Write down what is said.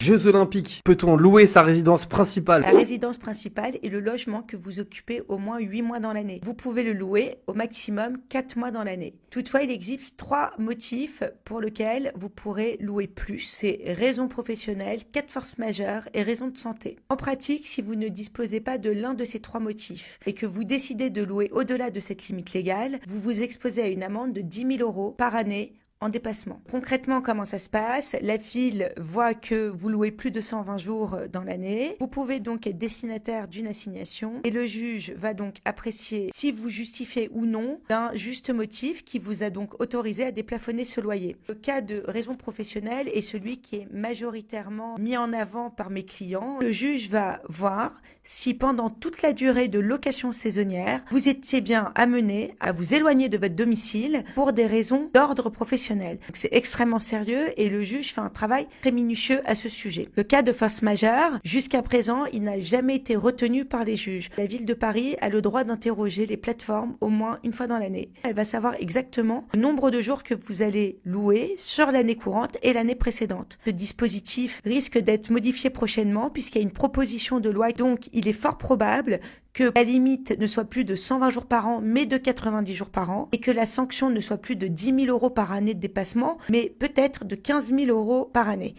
Jeux Olympiques, peut-on louer sa résidence principale? La résidence principale est le logement que vous occupez au moins 8 mois dans l'année. Vous pouvez le louer au maximum 4 mois dans l'année. Toutefois, il existe 3 motifs pour lesquels vous pourrez louer plus. C'est raisons professionnelles, cas de force majeure et raisons de santé. En pratique, si vous ne disposez pas de l'un de ces 3 motifs et que vous décidez de louer au-delà de cette limite légale, vous vous exposez à une amende de 10 000 € par année en dépassement. Concrètement, comment ça se passe? La ville voit que vous louez plus de 120 jours dans l'année. Vous pouvez donc être destinataire d'une assignation et le juge va donc apprécier si vous justifiez ou non d'un juste motif qui vous a donc autorisé à déplafonner ce loyer. Le cas de raison professionnelle est celui qui est majoritairement mis en avant par mes clients. Le juge va voir si pendant toute la durée de location saisonnière, vous étiez bien amené à vous éloigner de votre domicile pour des raisons d'ordre professionnel. Donc c'est extrêmement sérieux et le juge fait un travail très minutieux à ce sujet. Le cas de force majeure, jusqu'à présent, il n'a jamais été retenu par les juges. La ville de Paris a le droit d'interroger les plateformes au moins une fois dans l'année. Elle va savoir exactement le nombre de jours que vous allez louer sur l'année courante et l'année précédente. Ce dispositif risque d'être modifié prochainement puisqu'il y a une proposition de loi. Donc il est fort probable que la limite ne soit plus de 120 jours par an, mais de 90 jours par an, et que la sanction ne soit plus de 10 000 € par année de dépassement, mais peut-être de 15 000 € par année.